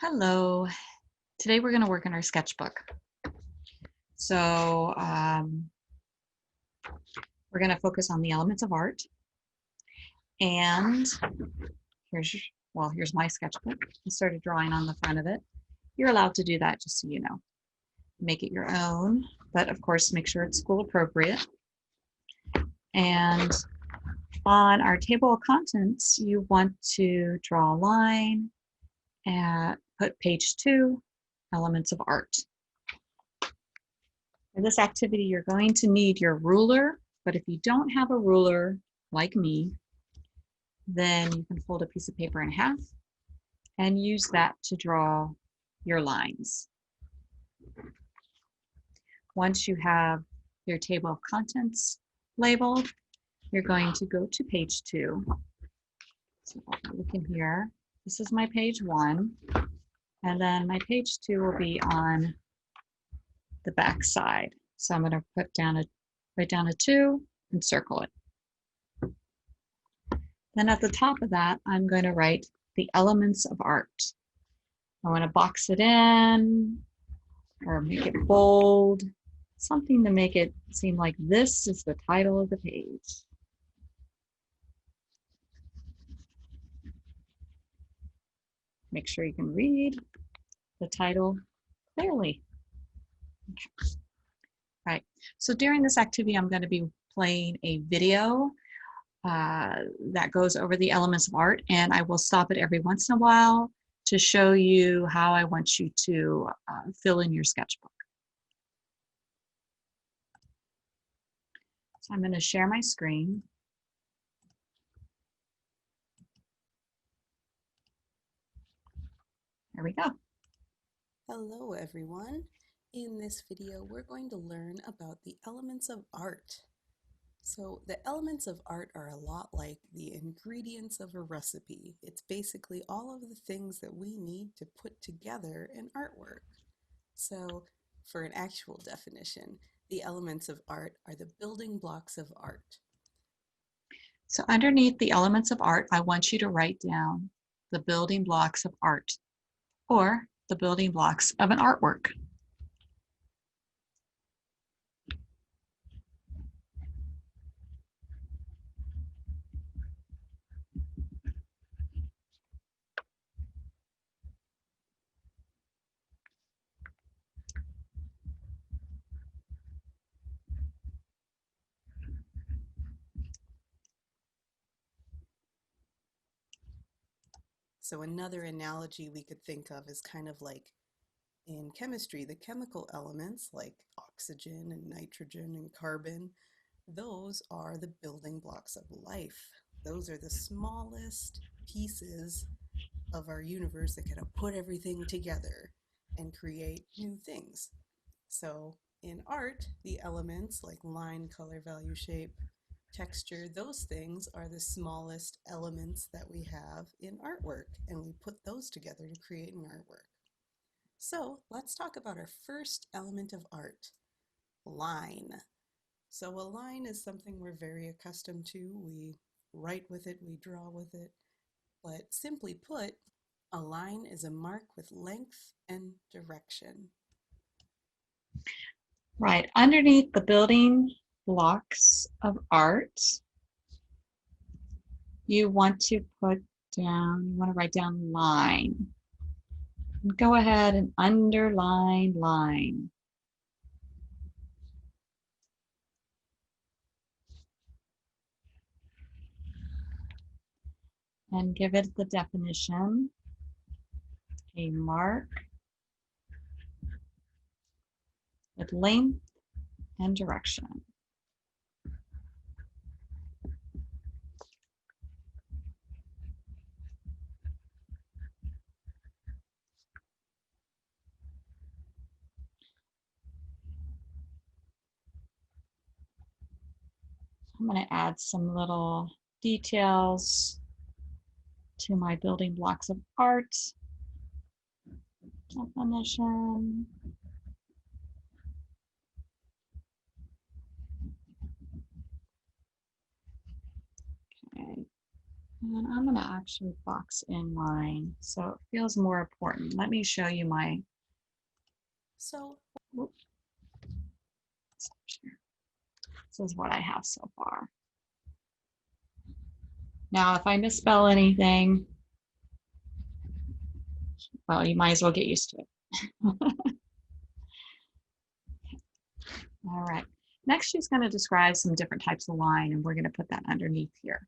Hello. Today we're going to work in our sketchbook. So we're going to focus on the elements of art. And here's my sketchbook. I started drawing on the front of it. You're allowed to do that, just so you know. Make it your own, but of course make sure it's school appropriate. And on our table of contents, you want to draw a line and put page 2, elements of art. For this activity, you're going to need your ruler, but if you don't have a ruler, like me, then you can fold a piece of paper in half and use that to draw your lines. Once you have your table of contents labeled, you're going to go to page 2. So look in here. This is my page 1, and then my page 2 will be on the back side. So I'm going to write down a 2 and circle it. Then at the top of that, I'm going to write the elements of art. I want to box it in or make it bold, something to make it seem like this is the title of the page. Make sure you can read the title clearly. Okay. All right, so during this activity, I'm going to be playing a video that goes over the elements of art, and I will stop it every once in a while to show you how I want you to fill in your sketchbook. So I'm going to share my screen. There we go. Hello everyone. In this video, we're going to learn about the elements of art. So the elements of art are a lot like the ingredients of a recipe. It's basically all of the things that we need to put together an artwork. So for an actual definition, the elements of art are the building blocks of art. So underneath the elements of art, I want you to write down the building blocks of art, or the building blocks of an artwork. So another analogy we could think of is kind of like in chemistry, the chemical elements like oxygen and nitrogen and carbon, those are the building blocks of life. Those are the smallest pieces of our universe that kind of put everything together and create new things. So in art, the elements like line, color, value, shape, texture, those things are the smallest elements that we have in artwork, and we put those together to create an artwork. So let's talk about our first element of art, line. So a line is something we're very accustomed to. We write with it, we draw with it. But simply put, a line is a mark with length and direction. Right, underneath the building blocks of art, you want to write down line. Go ahead and underline line. And give it the definition, a mark with length and direction. I'm going to add some little details to my building blocks of art definition. Okay. And I'm going to actually box in mine so it feels more important. Let me show you my. So, Whoops, this is what I have so far. Now, if I misspell anything, well, you might as well get used to it. All right. Next, she's going to describe some different types of line, and we're going to put that underneath here.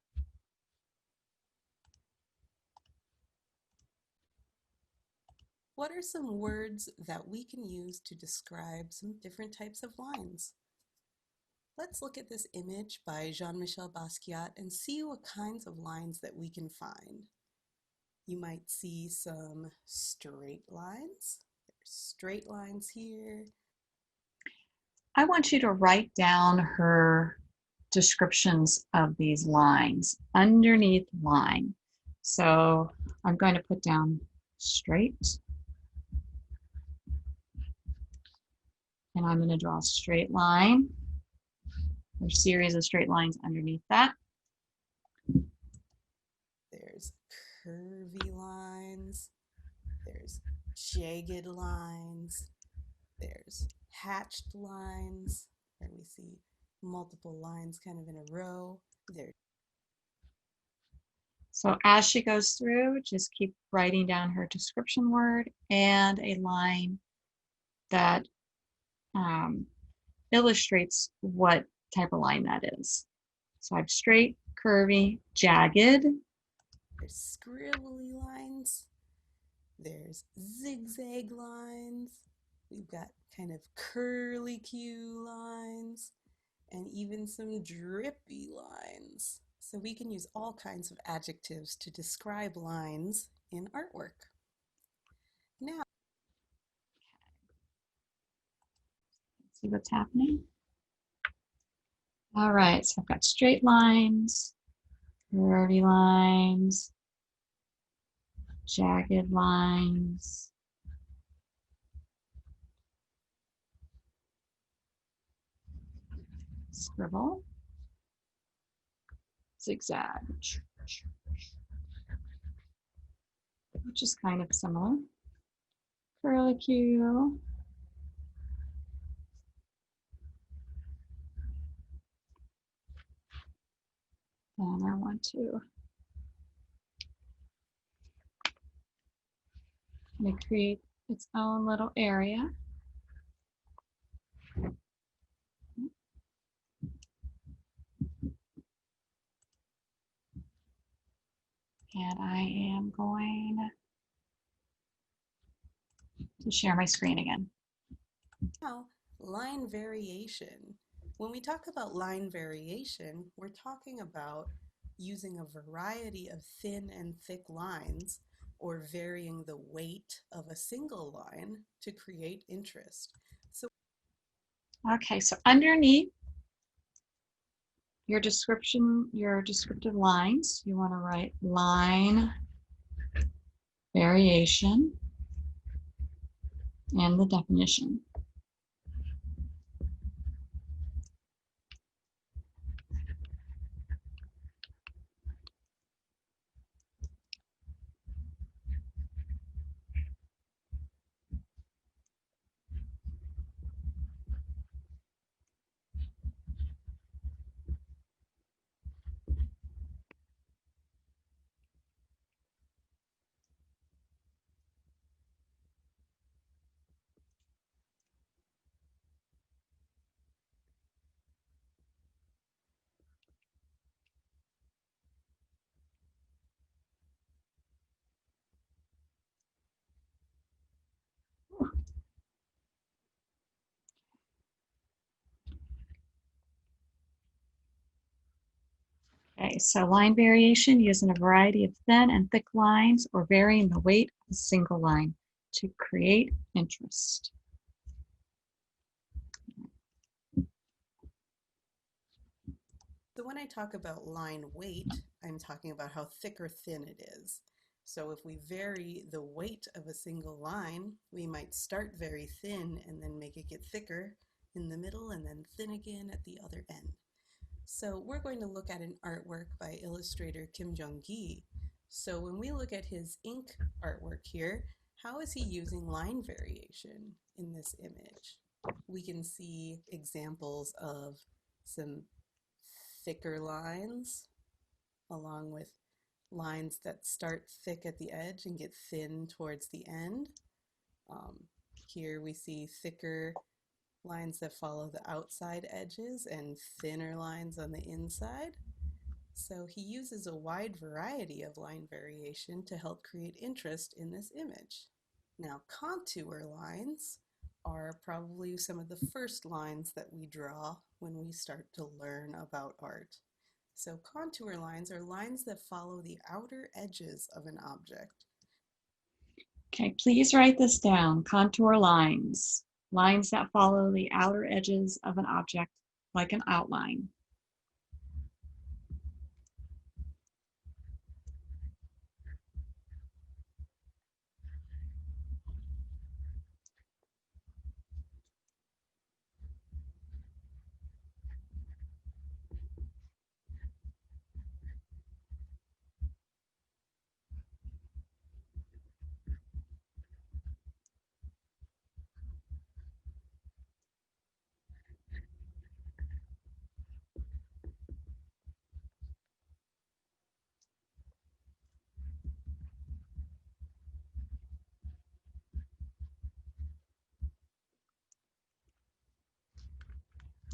what are some words that we can use to describe some different types of lines? Let's look at this image by Jean-Michel Basquiat and see what kinds of lines that we can find. You might see some straight lines. There's straight lines here. I want you to write down her descriptions of these lines underneath line. So I'm going to put down straight, and I'm going to draw a straight line. There's a series of straight lines underneath that. There's curvy lines. There's jagged lines. There's hatched lines, where we see multiple lines kind of in a row. So as she goes through, just keep writing down her description word and a line that illustrates what type of line that is. So I have straight, curvy, jagged. There's scribbly lines. There's zigzag lines. We've got kind of curly Q lines and even some drippy lines. So we can use all kinds of adjectives to describe lines in artwork. Now, See what's happening? All right, so I've got straight lines, curvy lines, jagged lines, scribble, zigzag, which is kind of similar, curlicue, and I want to create its own little area. And I am going to share my screen again. now, line variation. When we talk about line variation, we're talking about using a variety of thin and thick lines or varying the weight of a single line to create interest. Okay, so underneath your description, your descriptive lines, you want to write line variation and the definition. Okay, so line variation using a variety of thin and thick lines or varying the weight of a single line to create interest. So when I talk about line weight, I'm talking about how thick or thin it is. So if we vary the weight of a single line, we might start very thin and then make it get thicker in the middle and then thin again at the other end. So we're going to look at an artwork by illustrator Kim Jung-gi. So when we look at his ink artwork here, how is he using line variation in this image? We can see examples of some thicker lines along with lines that start thick at the edge and get thin towards the end. Here we see thicker lines that follow the outside edges and thinner lines on the inside. So he uses a wide variety of line variation to help create interest in this image. Now, contour lines are probably some of the first lines that we draw when we start to learn about art. So contour lines are lines that follow the outer edges of an object. Okay, please write this down. Contour lines. Lines that follow the outer edges of an object like an outline.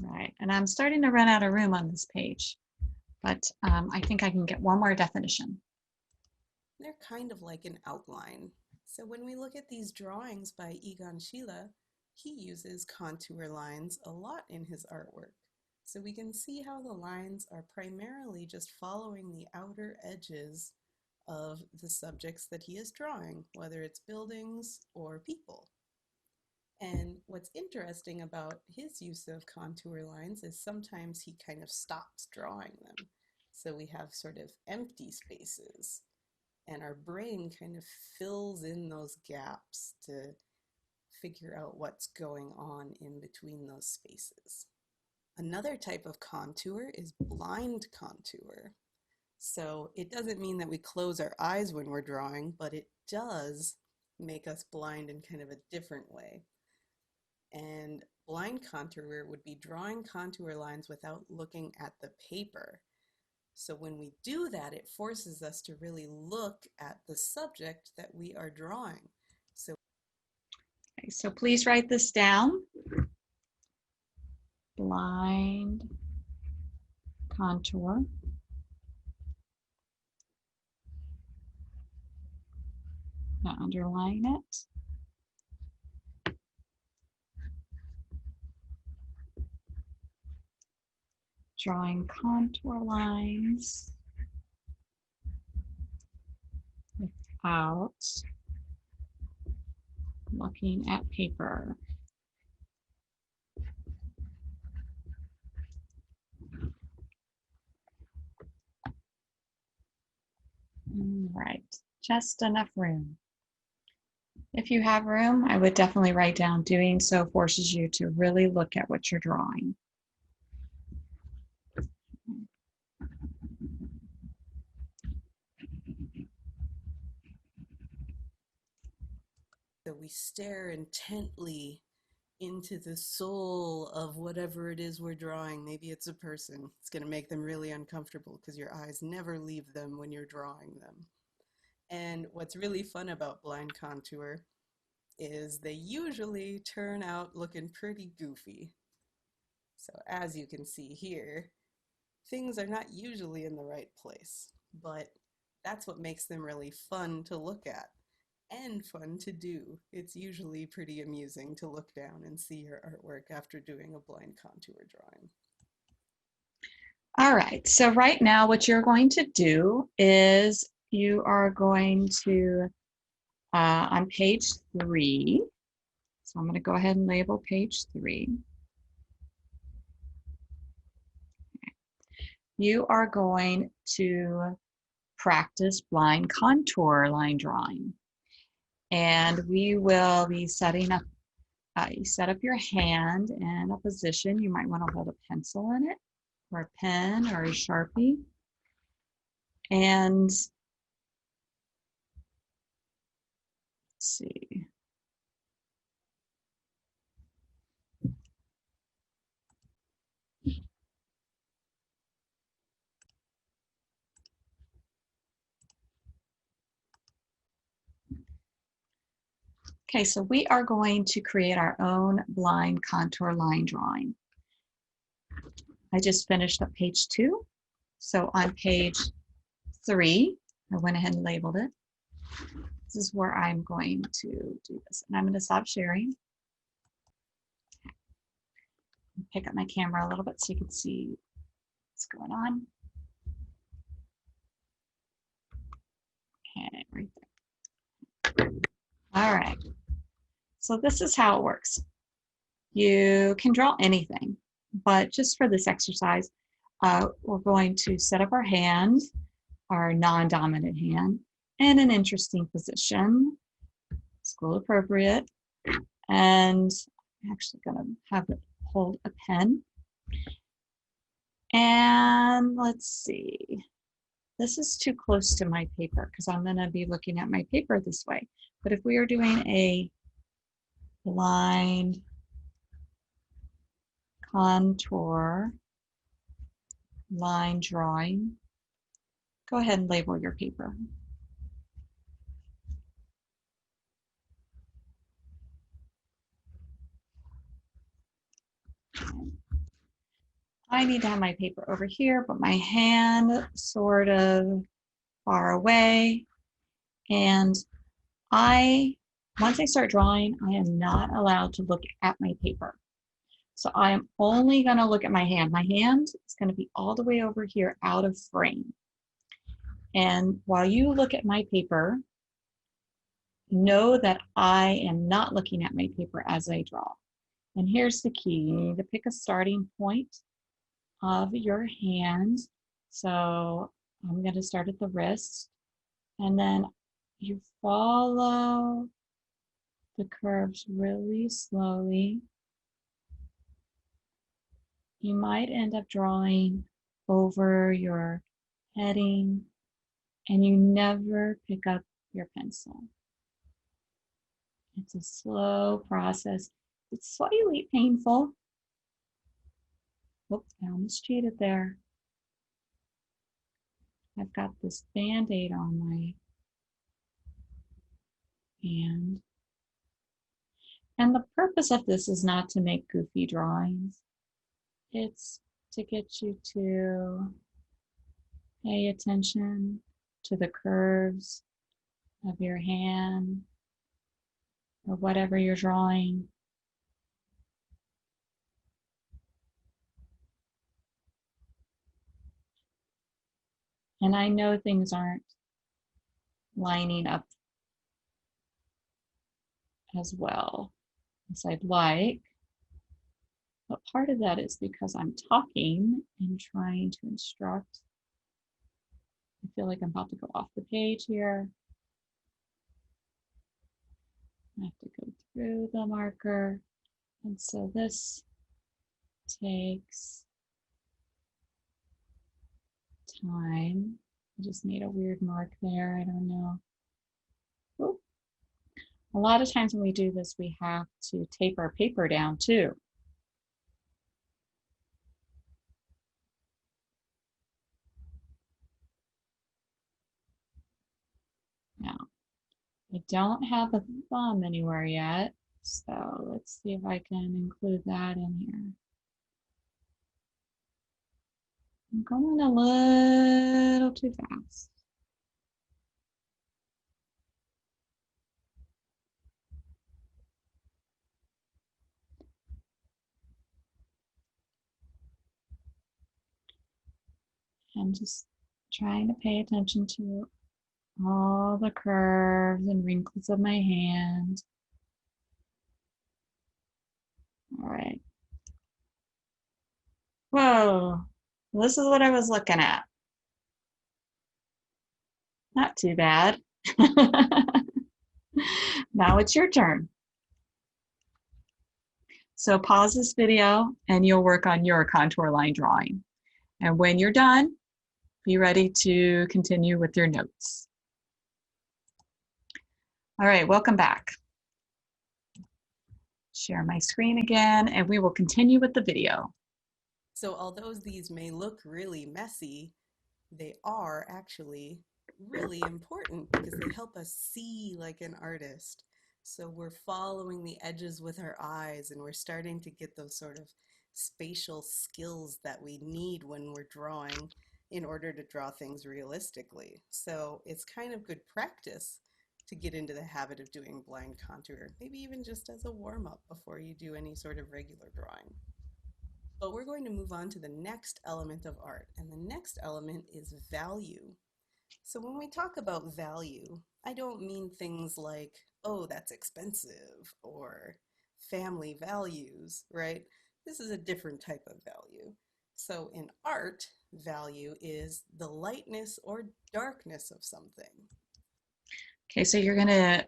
Right, and I'm starting to run out of room on this page, but I think I can get one more definition. They're kind of like an outline. So when we look at these drawings by Egon Schiele, he uses contour lines a lot in his artwork. So we can see how the lines are primarily just following the outer edges of the subjects that he is drawing, whether it's buildings or people. And what's interesting about his use of contour lines is sometimes he kind of stops drawing them. So we have sort of empty spaces, and our brain kind of fills in those gaps to figure out what's going on in between those spaces. Another type of contour is blind contour. So it doesn't mean that we close our eyes when we're drawing, but it does make us blind in kind of a different way. And blind contour would be drawing contour lines without looking at the paper. So when we do that, it forces us to really look at the subject that we are drawing. Okay, so please write this down. Blind contour. Now underline it. Drawing contour lines without looking at paper. All right, just enough room. If you have room, I would definitely write down. Doing so forces you to really look at what you're drawing. So we stare intently into the soul of whatever it is we're drawing. Maybe it's a person. It's going to make them really uncomfortable because your eyes never leave them when you're drawing them. And what's really fun about blind contour is they usually turn out looking pretty goofy. So as you can see here, things are not usually in the right place, but that's what makes them really fun to look at and fun to do. It's usually pretty amusing to look down and see your artwork after doing a blind contour drawing. All right, so right now what you're going to do is you are going to, on page 3, so I'm going to go ahead and label page 3. You are going to practice blind contour line drawing. And we will be setting up, you set up your hand in a position. You might want to hold a pencil in it. or a pen or a Sharpie. And let's see. Okay, so we are going to create our own blind contour line drawing. I just finished up page 2. So on page 3, I went ahead and labeled it. This is where I'm going to do this. And I'm going to stop sharing. Pick up my camera a little bit so you can see what's going on. Okay, right there. All right. So this is how it works. You can draw anything, but just for this exercise, we're going to set up our hand, our non-dominant hand, in an interesting position, school appropriate, and I'm actually going to have it hold a pen. And let's see, this is too close to my paper because I'm going to be looking at my paper this way. But if we are doing a blind contour line drawing, go ahead and label your paper. I need to have my paper over here, but my hand sort of far away. And once I start drawing, I am not allowed to look at my paper. So I am only going to look at my hand. My hand is going to be all the way over here out of frame. And while you look at my paper, know that I am not looking at my paper as I draw. And here's the key. You need to pick a starting point of your hand. So I'm going to start at the wrist, and then you follow the curves really slowly. You might end up drawing over your heading, and you never pick up your pencil. It's a slow process. It's slightly painful. Oops, I almost cheated there. I've got this Band-Aid on my hand. And the purpose of this is not to make goofy drawings. It's to get you to pay attention to the curves of your hand or whatever you're drawing. And I know things aren't lining up as well as I'd like, but part of that is because I'm talking and trying to instruct. I feel like I'm about to go off the page here. I have to go through the marker. And so this takes time. I just made a weird mark there. I don't know. Oop. A lot of times when we do this, we have to tape our paper down too. Now, I don't have a thumb anywhere yet, so let's see if I can include that in here. I'm going a little too fast. I'm just trying to pay attention to all the curves and wrinkles of my hand. All right. Whoa, this is what I was looking at. Not too bad. Now it's your turn. So pause this video and you'll work on your contour line drawing. And when you're done, be ready to continue with your notes. All right, welcome back. Share my screen again, and we will continue with the video. So although these may look really messy, they are actually really important because they help us see like an artist. So we're following the edges with our eyes and we're starting to get those sort of spatial skills that we need when we're drawing in order to draw things realistically. So it's kind of good practice to get into the habit of doing blind contour, maybe even just as a warm-up before you do any sort of regular drawing. But we're going to move on to the next element of art, and the next element is value. So when we talk about value, I don't mean things like, oh, that's expensive, or family values, right? This is a different type of value. So in art, value is the lightness or darkness of something. Okay, so you're gonna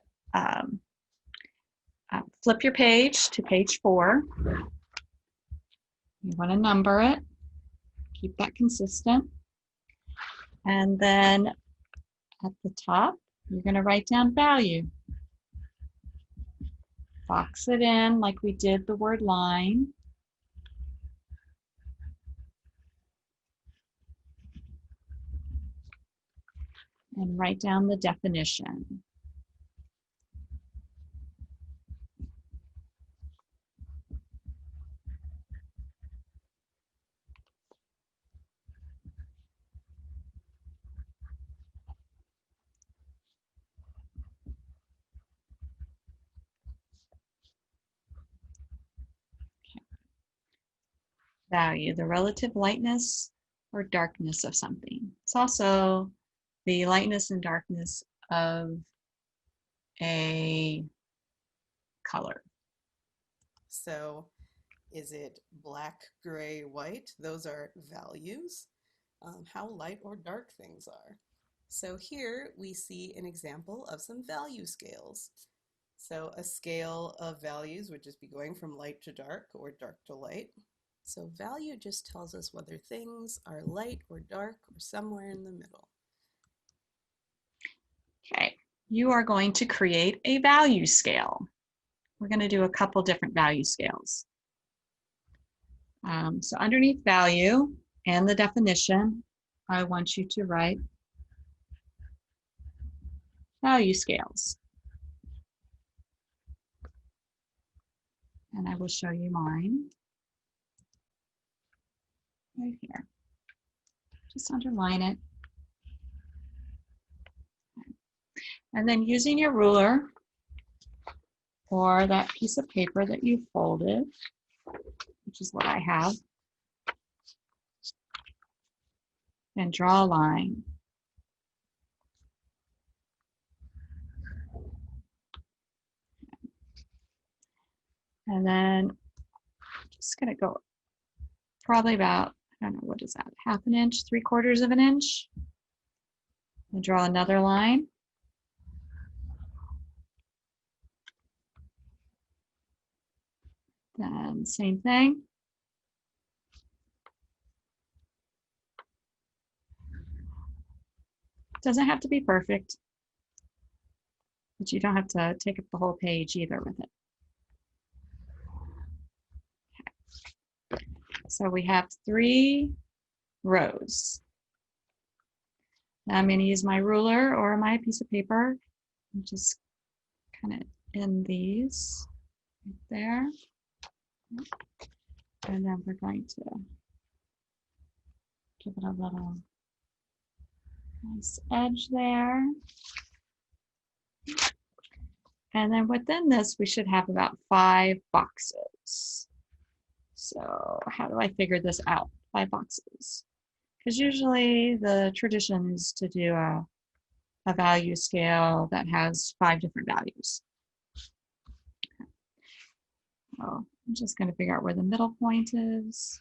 flip your page to page 4. You wanna number it, keep that consistent. And then at the top, you're gonna write down value. Box it in like we did the word line. And write down the definition. Value, the relative lightness or darkness of something. It's also the lightness and darkness of a color. So is it black, gray, white? Those are values, how light or dark things are. So here we see an example of some value scales. So a scale of values would just be going from light to dark or dark to light. So value just tells us whether things are light or dark or somewhere in the middle. Okay, you are going to create a value scale. We're going to do a couple different value scales. So underneath value and the definition, I want you to write value scales. And I will show you mine right here. Just underline it. And then using your ruler or that piece of paper that you folded, which is what I have, and draw a line. And then just gonna go probably about, I don't know, what is that, half an inch, 3/4 of an inch. And draw another line. Then same thing. Doesn't have to be perfect, but you don't have to take up the whole page either with it. Okay. So we have 3 rows. Now I'm going to use my ruler or my piece of paper and just kind of end these right there. And then we're going to give it a little nice edge there. And then within this, we should have about 5 boxes. So how do I figure this out? 5 boxes. Because usually the tradition is to do a value scale that has 5 different values. So I'm just going to figure out where the middle point is.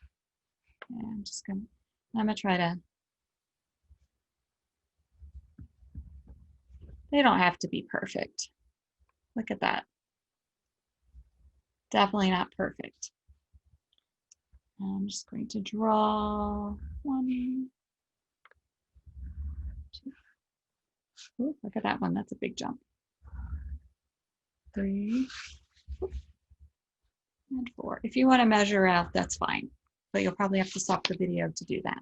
And I'm going to try to, they don't have to be perfect. Look at that. Definitely not perfect. I'm just going to draw 1, 2. Ooh, look at that one. That's a big jump. 3 and 4. If you want to measure out, that's fine, but you'll probably have to stop the video to do that.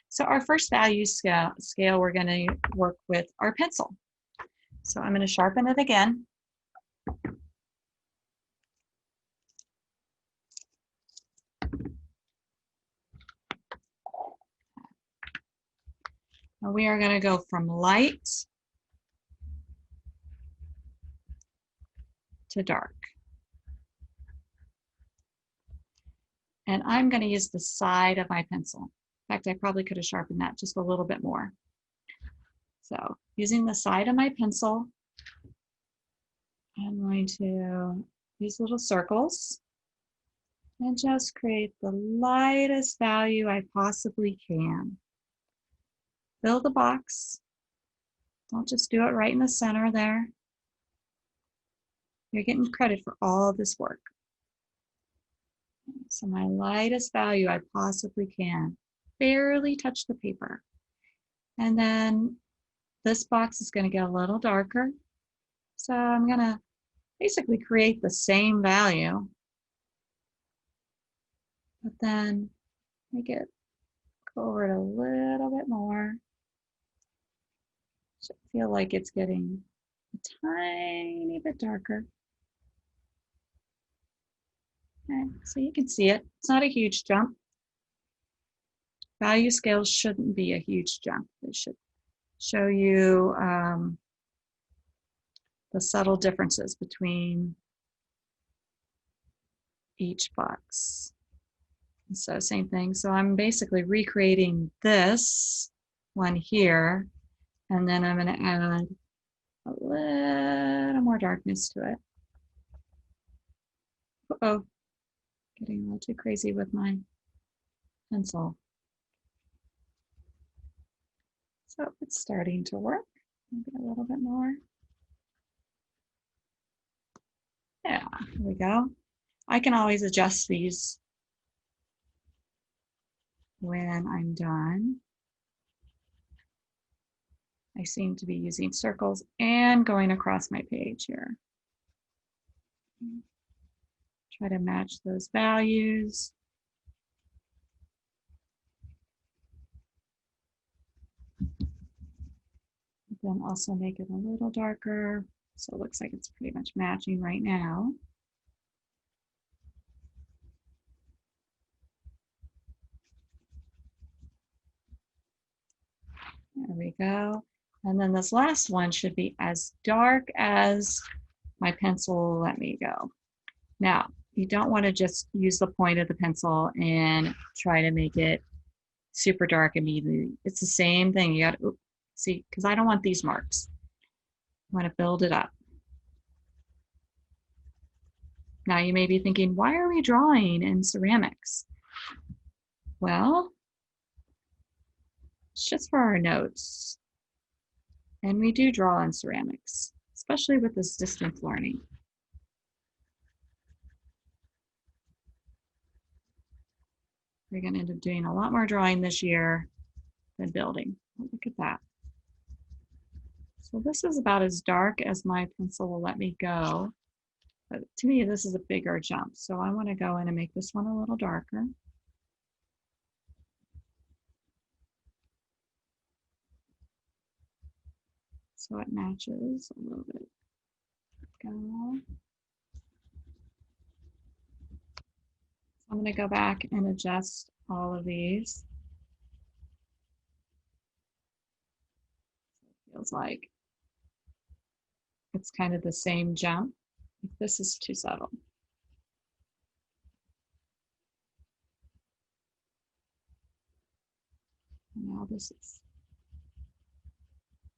So our first value scale we're going to work with our pencil. So I'm going to sharpen it again. And we are going to go from light to dark. And I'm going to use the side of my pencil. In fact, I probably could have sharpened that just a little bit more. So using the side of my pencil, I'm going to use little circles and just create the lightest value I possibly can. Fill the box. Don't just do it right in the center there. You're getting credit for all of this work. So my lightest value I possibly can. Barely touch the paper. And then this box is going to get a little darker. So I'm going to basically create the same value, but then make it go over it a little bit more. Should feel like it's getting a tiny bit darker. Okay, so you can see it. It's not a huge jump. Value scales shouldn't be a huge jump. They should show you the subtle differences between each box. So same thing. So I'm basically recreating this one here, and then I'm going to add a little more darkness to it. Uh-oh, getting a little too crazy with my pencil. So it's starting to work. Maybe a little bit more. Yeah, there we go. I can always adjust these when I'm done. I seem to be using circles and going across my page here. Try to match those values. Then also make it a little darker. So it looks like it's pretty much matching right now. There we go. And then this last one should be as dark as my pencil will let me go. Now, you don't want to just use the point of the pencil and try to make it super dark immediately. It's the same thing. You got to see, because I don't want these marks. I want to build it up. Now you may be thinking, why are we drawing in ceramics? Well, it's just for our notes. And we do draw in ceramics, especially with this distance learning. We're going to end up doing a lot more drawing this year than building. Look at that. So this is about as dark as my pencil will let me go. But to me, this is a bigger jump. So I want to go in and make this one a little darker. So it matches a little bit. Go. I'm going to go back and adjust all of these. It feels like it's kind of the same jump. This is too subtle. Now this is,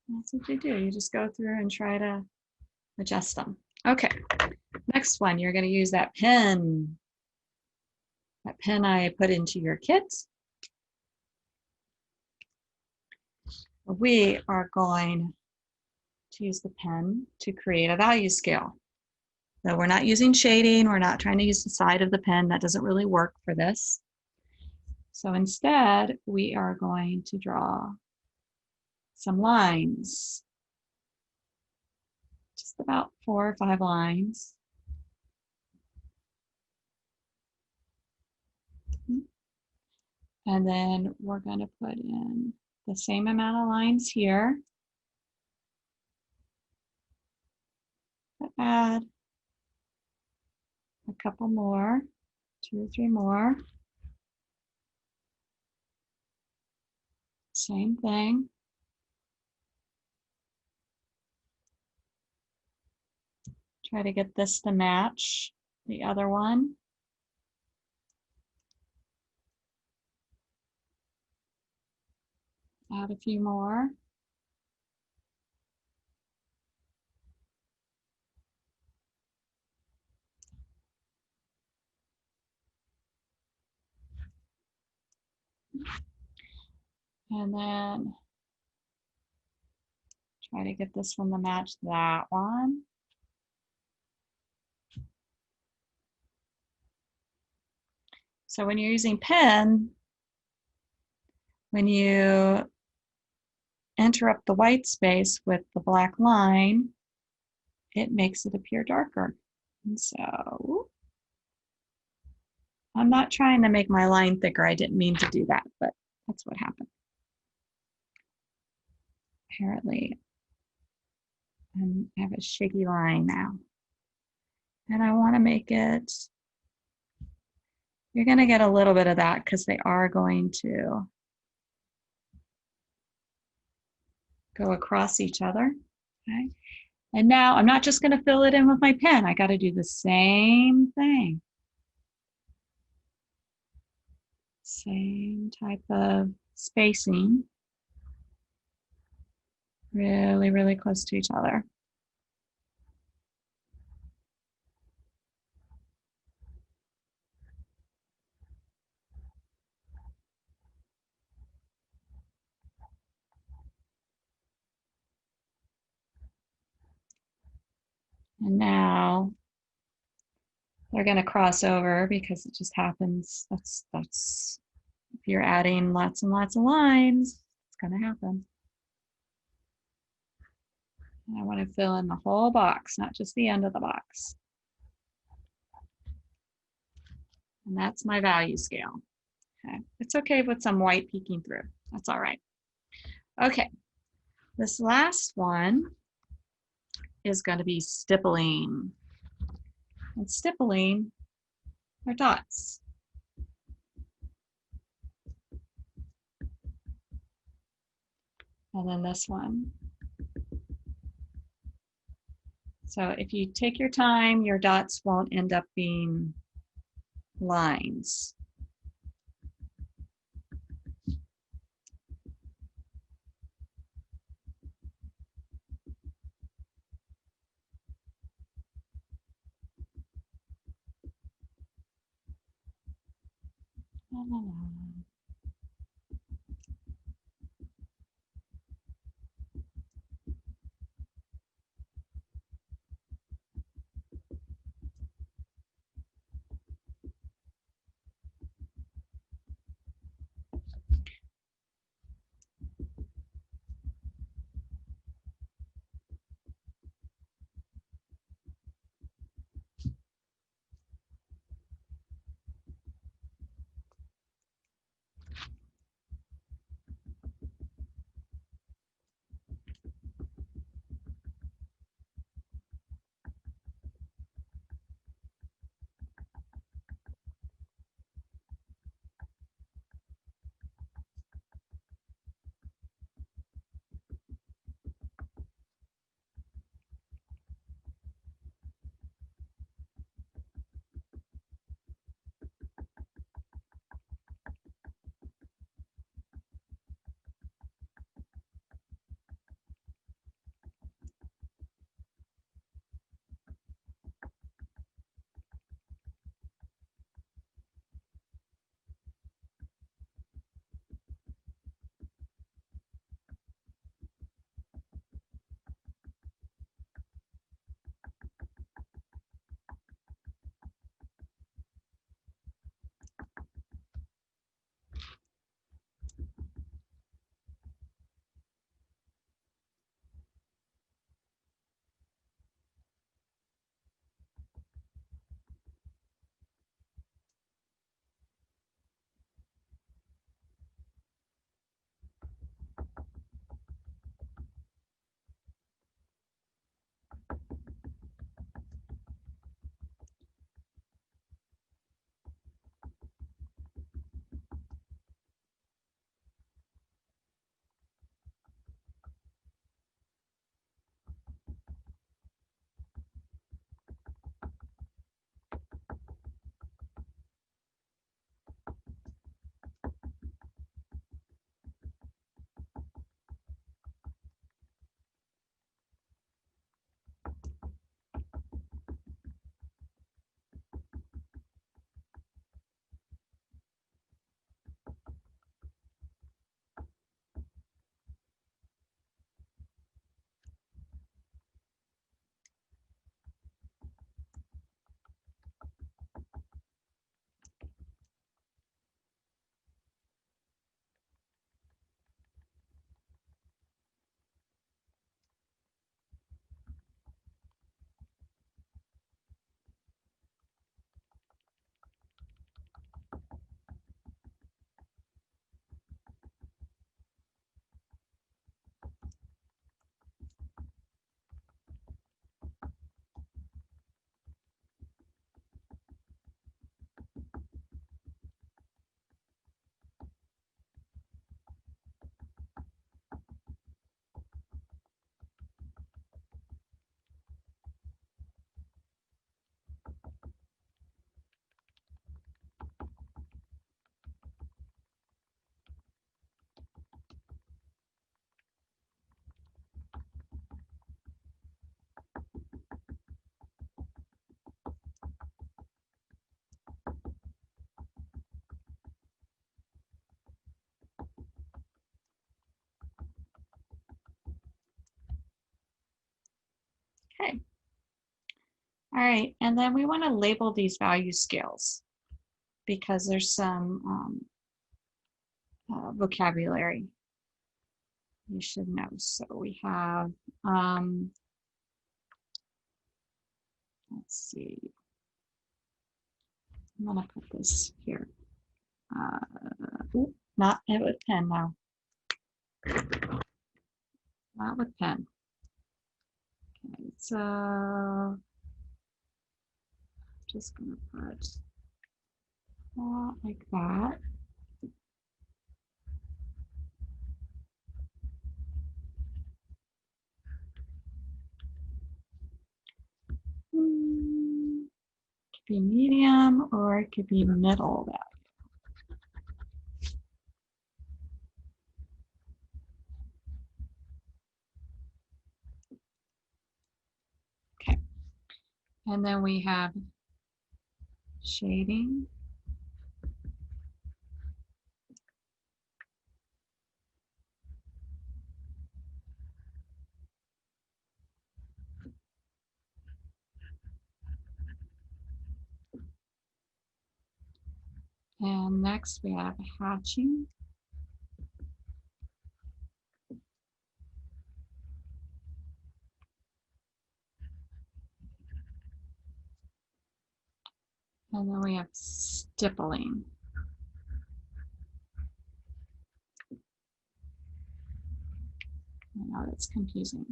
that's what you do. You just go through and try to adjust them. Okay, next one, you're going to use that pen. That pen I put into your kit. We are going to use the pen to create a value scale. So we're not using shading. We're not trying to use the side of the pen. That doesn't really work for this. So instead, we are going to draw some lines. Just about 4 or 5 lines. And then we're going to put in the same amount of lines here. Add a couple more, 2 or 3 more. Same thing. Try to get this to match the other one. Add a few more. And then try to get this one to match that one. So when you're using pen, when you interrupt the white space with the black line, it makes it appear darker. And so I'm not trying to make my line thicker. I didn't mean to do that, but that's what happened. Apparently, I have a shaky line now. And I want to make it, you're going to get a little bit of that because they are going to go across each other. Okay. And now I'm not just going to fill it in with my pen. I got to do the same thing. Same type of spacing. Really, really close to each other. And now they're going to cross over because it just happens. That's if you're adding lots and lots of lines, it's going to happen. And I want to fill in the whole box, not just the end of the box. And that's my value scale. Okay. It's okay with some white peeking through. That's all right. Okay. This last one is going to be stippling. And stippling are dots. And then this one. So if you take your time, your dots won't end up being lines. La, la, la. All right, and then we want to label these value scales because there's some vocabulary you should know. So we have, let's see, I'm gonna put this here. Not with pen now. Not with pen. Okay, so just gonna put that like that. Could be medium or it could be middle value. Okay, and then we have shading. And next we have hatching. And then we have stippling. I know that's confusing.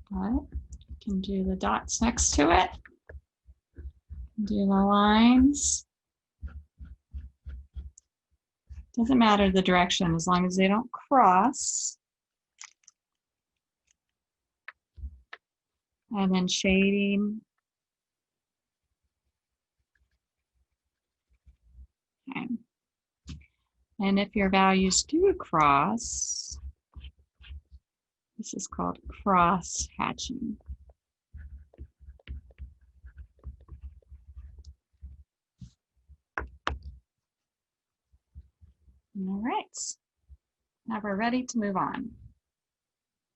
But you can do the dots next to it. Do the lines. Doesn't matter the direction as long as they don't cross. And then shading. Okay. And if your values do cross, this is called cross hatching. All right, now we're ready to move on.